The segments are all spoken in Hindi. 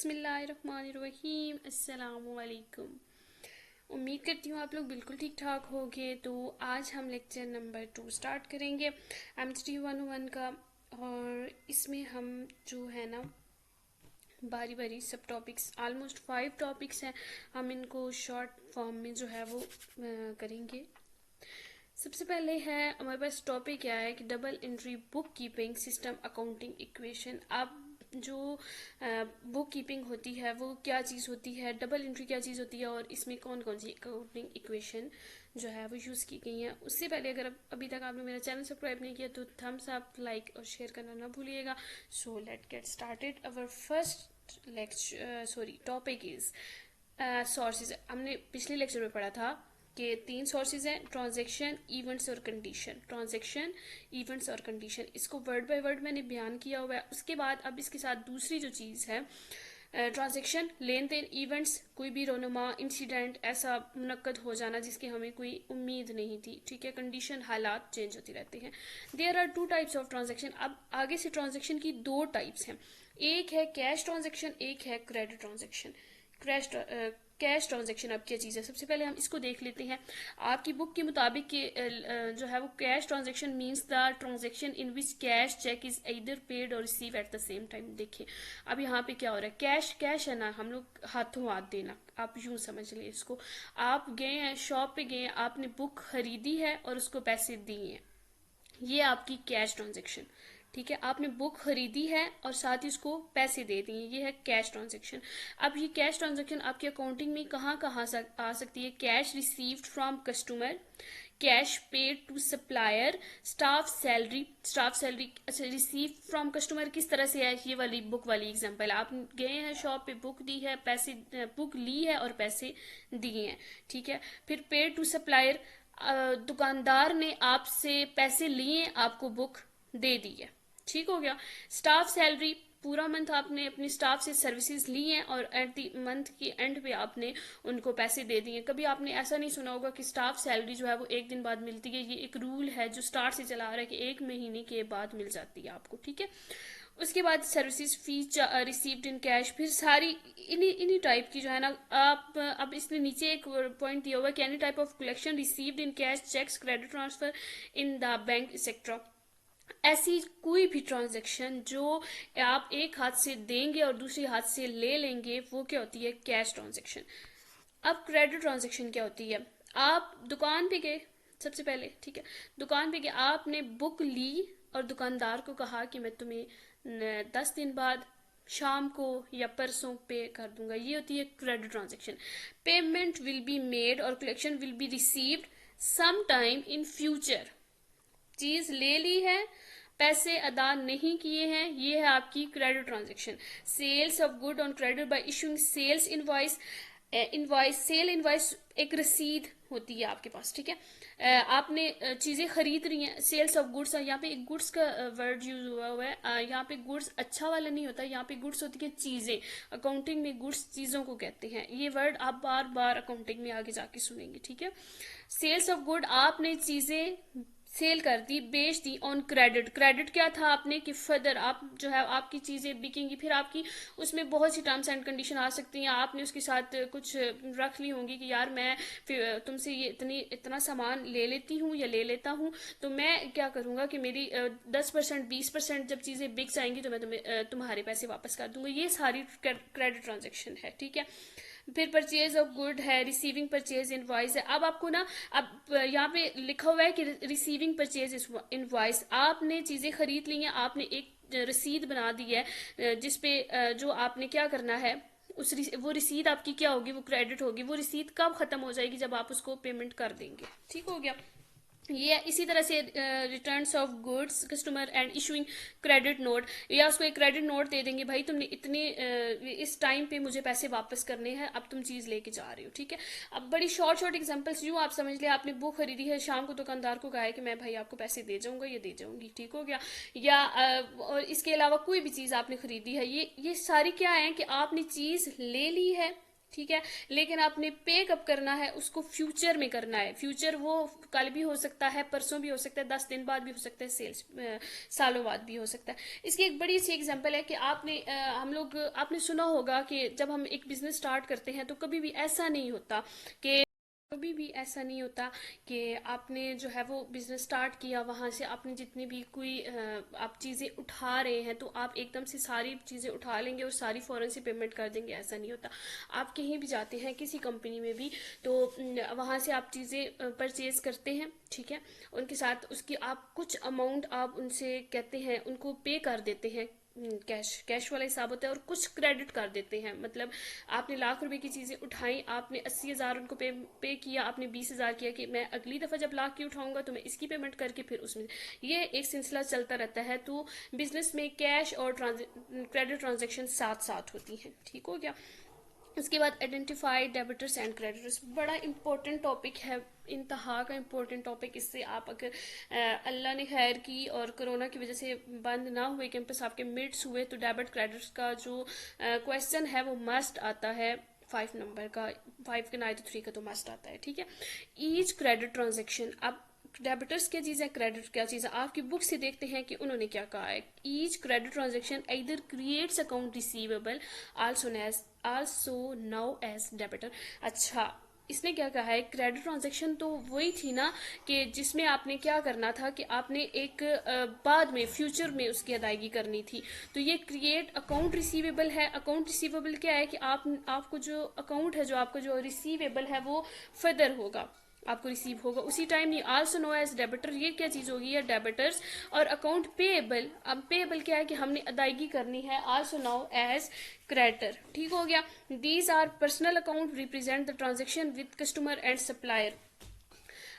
बिस्मिल्लाहिर्रहमानिर्रहीम। अस्सलामुअलैकुम। उम्मीद करती हूँ आप लोग बिल्कुल ठीक ठाक होंगे। तो आज हम लेक्चर नंबर 2 स्टार्ट करेंगे एमएसटी 101 का। और इसमें हम जो है ना बारी बारी सब टॉपिक्स ऑलमोस्ट 5 टॉपिक्स हैं, हम इनको शॉर्ट फॉर्म में जो है वो करेंगे। सबसे पहले है हमारे पास टॉपिक क्या है कि double entry book keeping system accounting equation. अब जो बुक कीपिंग होती है वो क्या चीज़ होती है, डबल एंट्री क्या चीज़ होती है और इसमें कौन कौन सी अकाउंटिंग इक्वेशन जो है वो यूज़ की गई हैं। उससे पहले अगर अभी तक आपने मेरा चैनल सब्सक्राइब नहीं किया तो थम्स अप, लाइक और शेयर करना ना भूलिएगा। So let get started. Our first lecture topic is sources. हमने पिछले लेक्चर में पढ़ा था कि 3 सोर्सेज हैं, ट्रांजैक्शन, इवेंट्स और कंडीशन। ट्रांजैक्शन, इवेंट्स और कंडीशन, इसको वर्ड बाय वर्ड मैंने बयान किया हुआ है। उसके बाद अब इसके साथ दूसरी जो चीज़ है ट्रांजैक्शन, लेन देन, इवेंट्स कोई भी रोनुमा इंसिडेंट ऐसा मुनक्कद हो जाना जिसकी हमें कोई उम्मीद नहीं थी, ठीक है। कंडीशन, हालात चेंज होते रहते हैं। There are 2 types of transaction. अब आगे से ट्रांजैक्शन की 2 टाइप्स हैं, एक है कैश ट्रांजैक्शन, एक है क्रेडिट ट्रांजैक्शन। कैश ट्रांजैक्शन अब क्या चीज़ है, सबसे पहले हम इसको देख लेते हैं। आपकी बुक के मुताबिक जो है वो cash transaction means the transaction in which cash cheque is either paid or receive at the same time. देखिए अब यहाँ पे क्या हो रहा है, कैश कैश है ना, हम लोग हाथों हाथ देना, आप यूं समझ लिए इसको। आप गए हैं शॉप पे, गए हैं, आपने बुक खरीदी है और उसको पैसे दिए हैं, ये आपकी कैश ट्रांजैक्शन, ठीक है। आपने बुक खरीदी है और साथ ही उसको पैसे दे दिए, ये है कैश ट्रांजैक्शन। अब ये कैश ट्रांजैक्शन आपकी अकाउंटिंग में कहाँ कहाँ आ सकती है, cash received from customer, cash paid to supplier, staff salary receive from customer किस तरह से है, ये वाली बुक वाली एग्जांपल। आप गए हैं शॉप पे, बुक दी है, पैसे बुक ली है और पैसे दिए हैं, ठीक है। फिर पेड टू सप्लायर, दुकानदार ने आपसे पैसे लिए, आपको बुक दे दी है, ठीक हो गया। स्टाफ सैलरी, पूरा मंथ आपने अपनी स्टाफ से सर्विसेज ली हैं और एट द मंथ की एंड पे आपने उनको पैसे दे दिए। कभी आपने ऐसा नहीं सुना होगा कि स्टाफ सैलरी जो है वो एक दिन बाद मिलती है, ये एक रूल है जो स्टार्ट से चला आ रहा है कि 1 महीने के बाद मिल जाती है आपको, ठीक है। उसके बाद services fees received in cash, फिर सारी इन्हीं टाइप की जो है ना। आप अब इसने नीचे एक पॉइंट दिया हुआ है कि any type of collection received in cash, cheques, credit transfer in the bank etcetera. ऐसी कोई भी ट्रांजैक्शन जो आप एक हाथ से देंगे और दूसरे हाथ से ले लेंगे वो क्या होती है, कैश ट्रांजैक्शन। अब क्रेडिट ट्रांजैक्शन क्या होती है, आप दुकान पे गए सबसे पहले, ठीक है, दुकान पे गए, आपने बुक ली और दुकानदार को कहा कि मैं तुम्हें 10 दिन बाद शाम को या परसों पे कर दूंगा, ये होती है credit transaction. Payment will be made और collection will be received some time in future. चीज ले ली है, पैसे अदा नहीं किए हैं, ये है आपकी credit transaction. Sales of good on credit by issuing sales invoice. Sale invoice एक रसीद होती है आपके पास, ठीक है। आपने चीजें खरीद रही हैं, सेल्स ऑफ गुड्स, यहाँ पे एक गुड्स का वर्ड यूज हुआ है। यहाँ पे गुड्स अच्छा वाला नहीं होता, यहाँ पे गुड्स होती है चीजें। अकाउंटिंग में गुड्स चीजों को कहते हैं, ये वर्ड आप बार बार अकाउंटिंग में आगे जाके सुनेंगे, ठीक है। सेल्स ऑफ गुड, आपने चीजें सेल कर दी, बेच दी ऑन क्रेडिट। क्रेडिट क्या था आपने कि फर्दर आप जो है आपकी चीज़ें बिकेंगी, फिर आपकी उसमें बहुत सी टर्म्स एंड कंडीशन आ सकती हैं। आपने उसके साथ कुछ रख ली होंगी कि यार मैं फिर तुमसे ये इतना सामान ले लेती हूँ या ले लेता हूँ, तो मैं क्या करूँगा कि मेरी 10% 20% जब चीज़ें बिक जाएंगी तो मैं तुम्हारे पैसे वापस कर दूंगा। ये सारी क्रेडिट ट्रांजेक्शन है, ठीक है। फिर परचेज ऑफ गुड है, रिसीविंग परचेज इनवॉइस है। अब आपको ना, अब यहाँ पे लिखा हुआ है कि रिसीविंग परचेज इनवॉइस, आपने चीज़ें खरीद ली हैं, आपने एक रसीद बना दी है जिसपे जो आपने क्या करना है, वो रसीद आपकी क्या होगी, वो क्रेडिट होगी। वो रसीद कब खत्म हो जाएगी, जब आप उसको पेमेंट कर देंगे, ठीक हो गया। ये इसी तरह से returns of goods customer and issuing credit note, या उसको एक क्रेडिट नोट दे देंगे, भाई तुमने इतने इस टाइम पे मुझे पैसे वापस करने हैं, अब तुम चीज़ लेके जा रहे हो, ठीक है। अब बड़ी शॉर्ट एग्जांपल्स यूँ आप समझ ले, आपने बुक खरीदी है, शाम को दुकानदार को कहा है कि मैं भाई आपको पैसे दे जाऊंगा या दे जाऊंगी, ठीक हो गया। या और इसके अलावा कोई भी चीज़ आपने खरीदी है, ये सारी क्या है कि आपने चीज़ ले ली है, ठीक है, लेकिन आपने पे कब करना है, उसको फ्यूचर में करना है। फ्यूचर वो कल भी हो सकता है, परसों भी हो सकता है, 10 दिन बाद भी हो सकता है, सालों बाद भी हो सकता है। इसकी एक बड़ी सी एग्जांपल है कि आपने सुना होगा कि जब हम एक बिजनेस स्टार्ट करते हैं तो कभी भी ऐसा नहीं होता कि आपने जो है वो बिजनेस स्टार्ट किया, वहां से आपने जितनी भी कोई आप चीज़ें उठा रहे हैं तो आप एकदम से सारी चीज़ें उठा लेंगे और सारी फौरन से पेमेंट कर देंगे, ऐसा नहीं होता। आप कहीं भी जाते हैं किसी कंपनी में भी, तो वहां से आप चीज़ें परचेज करते हैं, ठीक है, उनके साथ उसकी आप कुछ अमाउंट आप उनसे कहते हैं, उनको पे कर देते हैं। कैश वाला हिसाब होता है, और कुछ क्रेडिट कर देते हैं। मतलब आपने लाख रुपए की चीजें उठाई, आपने 80,000 उनको पे किया, आपने 20,000 किया कि मैं अगली दफा जब लाख की उठाऊंगा तो मैं इसकी पेमेंट करके फिर उसमें, ये एक सिलसिला चलता रहता है। तो बिजनेस में कैश और क्रेडिट ट्रांजेक्शन साथ साथ होती हैं, ठीक हो गया। उसके बाद आइडेंटिफाई डेबिटर्स एंड क्रेडिटर्स, बड़ा इंपॉर्टेंट टॉपिक है, इंतहा का इंपॉर्टेंट टॉपिक। इससे आप अगर अल्लाह ने खैर की और कोरोना की वजह से बंद ना हुए कैंपस, आपके मिड्स हुए, तो डेबिट क्रेडिट्स का जो क्वेश्चन है वो मस्ट आता है। 5 नंबर का, 5 के ना तो 3 का तो मस्ट आता है, ठीक है। ईच क्रेडिट ट्रांजेक्शन, अब डेबिटर्स क्या चीज़ है, क्रेडिट क्या चीज़ है, आपकी बुक से देखते हैं कि उन्होंने क्या कहा है। ईच क्रेडिट ट्रांजेक्शन इधर creates account receivable also known as debtor. अच्छा, इसने क्या कहा है, क्रेडिट ट्रांजेक्शन तो वही थी ना कि जिसमें आपने क्या करना था कि आपने एक बाद में फ्यूचर में उसकी अदायगी करनी थी। तो ये क्रिएट अकाउंट रिसीवेबल है। अकाउंट रिसीवेबल क्या है कि आपको जो अकाउंट है, जो आपको जो रिसीवेबल है वो फर्दर होगा, आपको रिसीव होगा उसी टाइम। नहीं, आल्सो नो एज डेबिटर, ये क्या चीज होगी, ये डेबिटर्स। और अकाउंट पेएबल, अब पेएबल क्या है कि हमने अदायगी करनी है, आल्सो नो एज क्रेडिटर, ठीक हो गया। These are personal account represent the transaction with customer and supplier.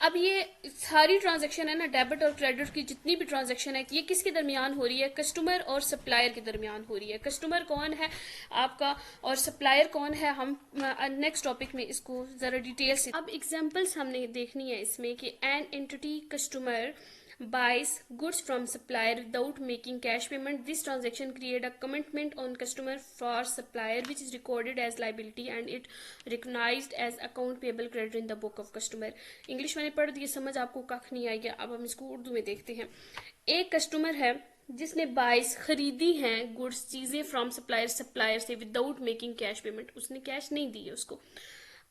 अब ये सारी ट्रांजैक्शन है ना, डेबिट और क्रेडिट की जितनी भी ट्रांजैक्शन है, ये किसके दरमियान हो रही है, कस्टमर और सप्लायर के दरमियान हो रही है। कस्टमर कौन है आपका और सप्लायर कौन है, हम नेक्स्ट टॉपिक में इसको जरा डिटेल से। अब एग्जांपल्स हमने देखनी है इसमें कि an entity customer buys goods from supplier without making cash payment. This transaction create a commitment on customer for supplier which is recorded as liability and it recognized as account payable credit in the book of customer. English मैंने पढ़ दी, समझ आपको कख नहीं आएगा। अब हम इसको उर्दू में देखते हैं। एक कस्टमर है जिसने बाइस खरीदी हैं गुड्स, चीजें फ्रॉम सप्लायर से विदाउट मेकिंग कैश पेमेंट, उसने कैश नहीं दी है उसको।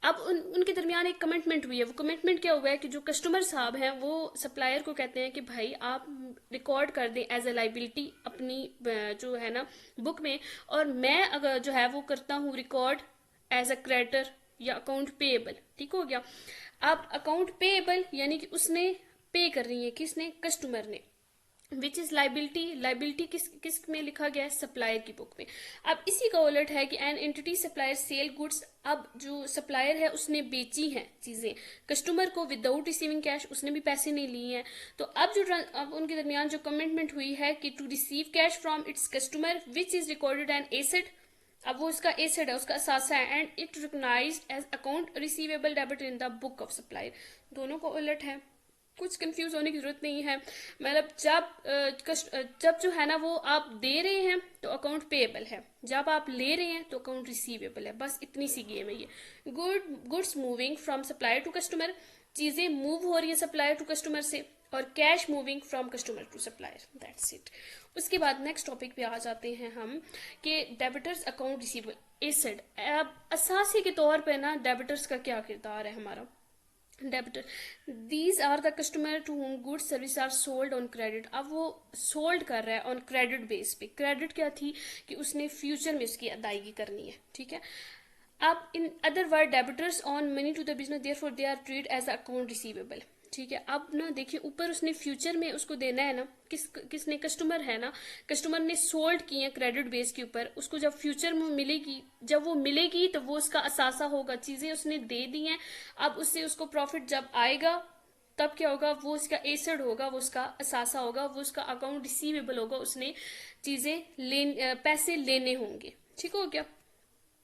अब उनके दरमियान एक कमिटमेंट हुई है। वो कमिटमेंट क्या हुआ है कि जो कस्टमर साहब हैं वो सप्लायर को कहते हैं कि भाई आप रिकॉर्ड कर दें एज ए लाइबिलिटी अपनी जो है ना बुक में, और मैं अगर जो है वो करता हूँ रिकॉर्ड एज अ क्रेडिटर या अकाउंट पेएबल, ठीक हो गया। अब अकाउंट पेएबल यानी कि उसने पे कर रही है, किसने, कस्टमर ने। विच इज लाइबिलिटी, लाइबिलिटी किस किस में लिखा गया है, सप्लायर की बुक में। अब इसी का उलट है कि an entity supplier sell goods, अब जो सप्लायर है उसने बेची हैं चीजें कस्टमर को विदाउट रिसीविंग कैश, उसने भी पैसे नहीं लिए हैं। तो अब उनके दरमियान जो कमिटमेंट हुई है कि to receive cash from its customer which is recorded an asset, अब वो उसका एसेट है, उसका असासा है, and it recognized as account receivable debit in the book of supplier. दोनों को उलट है, कुछ कंफ्यूज होने की जरूरत नहीं है। मतलब जब जो है ना वो आप दे रहे हैं तो अकाउंट पेएबल है, जब आप ले रहे हैं तो अकाउंट रिसीवेबल है, बस इतनी सी गेम है ये। Goods moving from supplier to customer, चीजें मूव हो रही है सप्लायर टू कस्टमर से, और cash moving from customer to supplier, that's it. उसके बाद नेक्स्ट टॉपिक पे आ जाते हैं हम कि डेबिटर्स अकाउंट रिसीवेबल एसेट। अब असासी के तौर पे ना डेबिटर्स का क्या किरदार है हमारा, debtor, these are the customer to whom goods service are sold on credit. अब वो सोल्ड कर रहा है ऑन क्रेडिट बेस पे। क्रेडिट क्या थी कि उसने फ्यूचर में उसकी अदायगी करनी है, ठीक है। अब in other word debtors owe money to the business therefore they are treat as account receivable, ठीक है। अब ना देखिए ऊपर उसने फ्यूचर में उसको देना है ना, किसने, कस्टमर है ना, कस्टमर ने सोल्ड की है क्रेडिट बेस के ऊपर, उसको जब फ्यूचर में मिलेगी, जब वो मिलेगी तो वो उसका असासा होगा, चीजें उसने दे दी हैं। अब उससे उसको प्रॉफिट जब आएगा तब क्या होगा, वो उसका एसेड होगा, वो उसका असासा होगा, वो उसका अकाउंट रिसीवेबल होगा, उसने पैसे लेने होंगे, ठीक हो गया।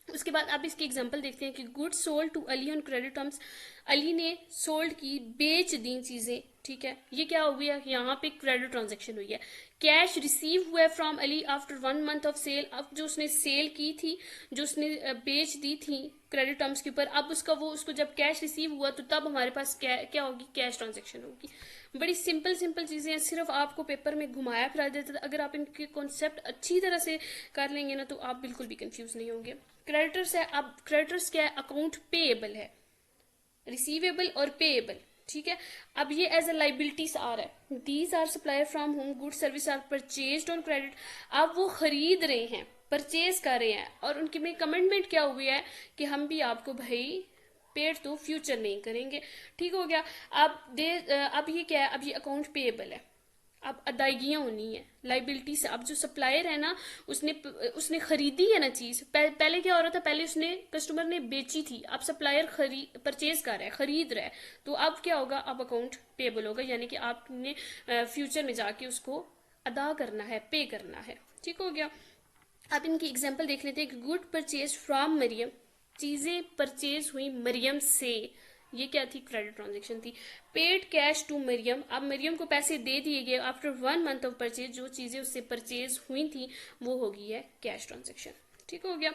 उसके बाद आप इसकी एग्जांपल देखते हैं कि goods sold to Ali on credit terms, Ali ने सोल्ड की, बेच दी चीजें ठीक है, ये क्या हो गया, यहाँ पे क्रेडिट ट्रांजेक्शन हुई है। कैश रिसीव हुआ है from Ali after 1 month of sale. अब जो उसने सेल की थी, जो उसने बेच दी थी क्रेडिट टर्म्स के ऊपर, अब उसको जब कैश रिसीव हुआ तो तब हमारे पास क्या होगी, कैश ट्रांजेक्शन होगी। बड़ी सिंपल सिंपल चीजें हैं, सिर्फ आपको पेपर में घुमाया फिरा देता था। अगर आप इनके कॉन्सेप्ट अच्छी तरह से कर लेंगे ना तो आप बिल्कुल भी कंफ्यूज नहीं होंगे। क्रेडिटर्स है, अब क्रेडिटर्स क्या है, अकाउंट पेएबल है, रिसीवेबल और पेएबल, ठीक है। अब ये एज अ लाइबिलिटीज आ रहा है, these are supplier from whom good service are purchased on credit. अब वो खरीद रहे हैं, परचेज कर रहे हैं, और उनके में कमिटमेंट क्या हुई है कि हम भी आपको भाई पेड तो फ्यूचर नहीं करेंगे, ठीक हो गया। अब ये क्या है, अब ये अकाउंट पेएबल है, अब अदायगियां होनी है लाइबिलिटी से। अब जो सप्लायर है ना, उसने खरीदी है ना चीज, पहले क्या हो रहा था, पहले उसने कस्टमर ने बेची थी, अब सप्लायर परचेज कर रहा है, खरीद रहा है, तो अब क्या होगा, अब अकाउंट पेबल होगा, यानी कि आपने फ्यूचर में जाके उसको अदा करना है, पे करना है, ठीक हो गया। अब इनकी एग्जाम्पल देख लेते हैं। गुड परचेज फ्रॉम मरियम, चीजें परचेज हुई मरियम से, ये क्या थी, क्रेडिट ट्रांजेक्शन थी। पेड कैश टू मरियम, अब मरियम को पैसे दे दिए गए आफ्टर 1 मंथ ऑफ परचेज, जो चीजें उससे परचेज हुई थी वो होगी है कैश ट्रांजेक्शन, ठीक हो गया।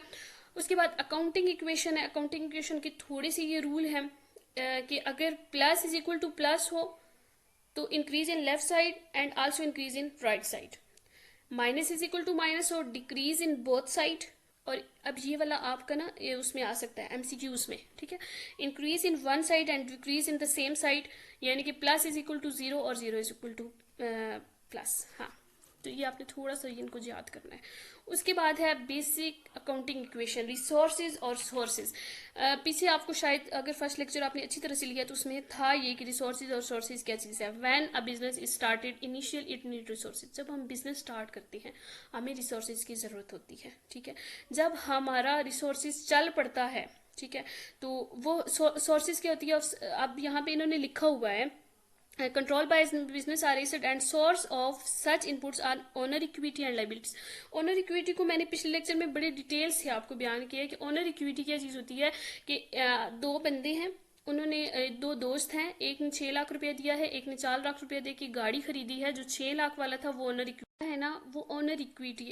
उसके बाद अकाउंटिंग इक्वेशन है। अकाउंटिंग इक्वेशन की थोड़ी सी ये रूल है कि अगर plus is equal to plus हो तो increase in left side and also increase in right side, minus is equal to minus और डिक्रीज इन बोथ साइड। और अब ये वाला आपका ना ये उसमें आ सकता है एमसीक्यूज में, ठीक है। Increase in one side and decrease in the same side, यानी कि plus is equal to zero और zero is equal to plus. हाँ, तो ये आपने थोड़ा सा इनको याद करना है। उसके बाद है बेसिक अकाउंटिंग इक्वेशन, रिसोर्सेज और सोर्सेज। पीछे आपको शायद अगर फर्स्ट लेक्चर आपने अच्छी तरह से लिया तो उसमें था ये कि रिसोर्सेज और सोर्सेज क्या चीज़ है। When a business is started initial it need resources, जब हम बिजनेस स्टार्ट करते हैं हमें रिसोर्सेज की ज़रूरत होती है, ठीक है। जब हमारा रिसोर्सेज चल पड़ता है, ठीक है, तो वो सोर्सेज क्या होती है, अब यहाँ पे इन्होंने लिखा हुआ है control by business are asset and source of such inputs are owner equity and liabilities. Owner equity को मैंने पिछले लेक्चर में बड़े डिटेल से आपको बयान किया है कि ओनर इक्विटी क्या चीज होती है कि दो बंदे हैं, उन्होंने दो दोस्त हैं, एक ने 6 लाख रुपया दिया है, एक ने 4 लाख रुपया दे के गाड़ी खरीदी है। जो 6 लाख वाला था वो ओनर इक्विटी है ना, वो ओनर इक्विटी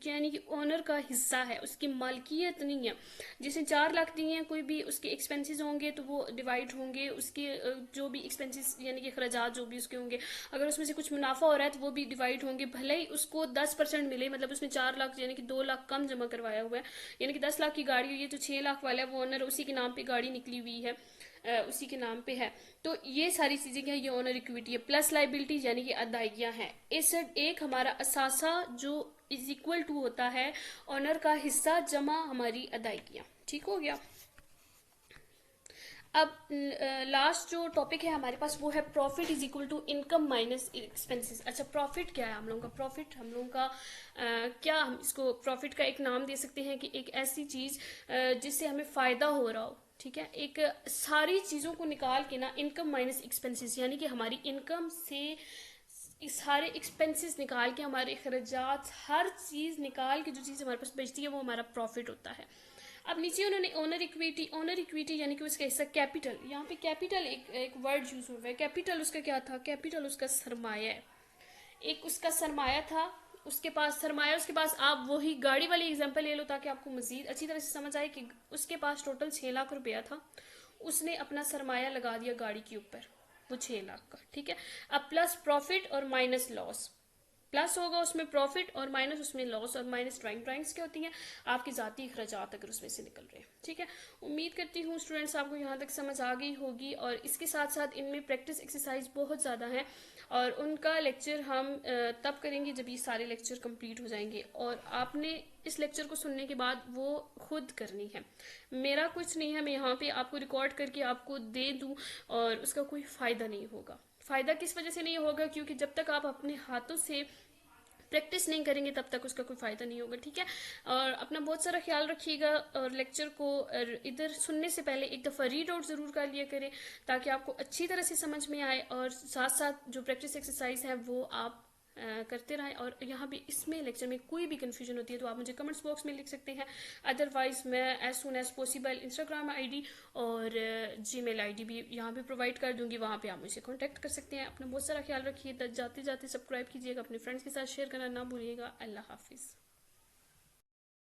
यानी कि ओनर का हिस्सा है, उसकी मालकियत नहीं है। जिसने 4 लाख दिए हैं, कोई भी उसके एक्सपेंसेस होंगे तो वो डिवाइड होंगे, उसके जो भी एक्सपेंसेस यानी कि खर्चात जो भी उसके होंगे, अगर उसमें से कुछ मुनाफा हो रहा है तो वो भी डिवाइड होंगे, भले ही उसको 10% मिले, मतलब उसने 4 लाख यानी कि 2 लाख कम जमा करवाया हुआ है, यानी कि 10 लाख की गाड़ी हुई है तो 6 लाख वाला है वो ओनर, उसी के नाम पे गाड़ी निकली हुई है, उसी के नाम पे है। तो ये सारी चीजें क्या है, ये ओनर इक्विटी है। प्लस लाइबिलिटी यानी कि अदायगियां हैं। एसेट एक हमारा असासा जो इज इक्वल टू होता है ऑनर का हिस्सा जमा हमारी अदायगियां, ठीक हो गया। अब लास्ट जो टॉपिक है हमारे पास वो है profit is equal to income minus expenses. अच्छा, प्रॉफिट क्या है हम लोगों का, प्रॉफिट हम लोगों का क्या हम इसको प्रॉफिट का एक नाम दे सकते हैं कि एक ऐसी चीज जिससे हमें फायदा हो रहा हो, ठीक है। एक सारी चीजों को निकाल के ना इनकम माइनस एक्सपेंसेस, यानी कि हमारी इनकम से सारे एक्सपेंसेस निकाल के, हमारे खर्चात हर चीज निकाल के जो चीज हमारे पास बचती है वो हमारा प्रॉफिट होता है। अब नीचे उन्होंने ओनर इक्विटी यानी कि उसका हिस्सा कैपिटल, यहाँ पे कैपिटल एक वर्ड यूज हुआ है। कैपिटल उसका क्या था, कैपिटल उसका सरमाया है, एक उसका सरमाया था, उसके पास सरमाया, उसके पास आप वही गाड़ी वाली एग्जांपल ले लो ताकि आपको मजीद अच्छी तरह से समझ आए कि उसके पास टोटल 6 लाख रुपया था, उसने अपना सरमाया लगा दिया गाड़ी के ऊपर, वो 6 लाख का, ठीक है। अब प्लस प्रॉफिट और माइनस लॉस, प्लस होगा उसमें प्रॉफिट और माइनस उसमें लॉस, और माइनस ड्राइंग्स क्या होती हैं, आपकी जाती खर्चात अगर उसमें से निकल रहे हैं, ठीक है। उम्मीद करती हूँ स्टूडेंट्स आपको यहाँ तक समझ आ गई होगी, और इसके साथ साथ इनमें प्रैक्टिस एक्सरसाइज बहुत ज़्यादा है, और उनका लेक्चर हम तब करेंगे जब ये सारे लेक्चर कंप्लीट हो जाएंगे, और आपने इस लेक्चर को सुनने के बाद वो खुद करनी है। मेरा कुछ नहीं है, मैं यहाँ पे आपको रिकॉर्ड करके आपको दे दूँ और उसका कोई फ़ायदा नहीं होगा। फ़ायदा किस वजह से नहीं होगा, क्योंकि जब तक आप अपने हाथों से प्रैक्टिस नहीं करेंगे तब तक उसका कोई फ़ायदा नहीं होगा, ठीक है। और अपना बहुत सारा ख्याल रखिएगा, और लेक्चर को इधर सुनने से पहले एक दफ़ा रीड आउट ज़रूर कर लिया करें ताकि आपको अच्छी तरह से समझ में आए, और साथ साथ जो प्रैक्टिस एक्सरसाइज है वो आप करते रहें। और यहाँ भी इसमें लेक्चर में कोई भी कन्फ्यूजन होती है तो आप मुझे कमेंट्स बॉक्स में लिख सकते हैं। अदरवाइज़ मैं as soon as possible Instagram ID और जीमेल आईडी भी यहाँ पे प्रोवाइड कर दूँगी, वहाँ पे आप मुझे कॉन्टैक्ट कर सकते हैं। अपना बहुत सारा ख्याल रखिए, जाते जाते सब्सक्राइब कीजिएगा, अपने फ्रेंड्स के साथ शेयर करना ना भूलिएगा। अल्लाह हाफिज़।